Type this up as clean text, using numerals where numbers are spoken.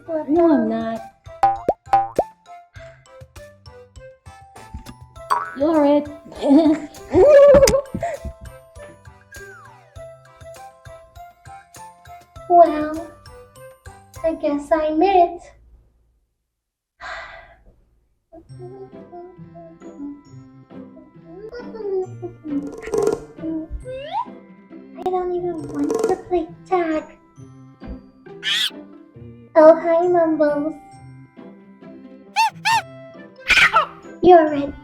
No, I'm not. You're it. Well, I guess I'm it. I don't even want to play tag. Oh, hi, Mumbles. You're it.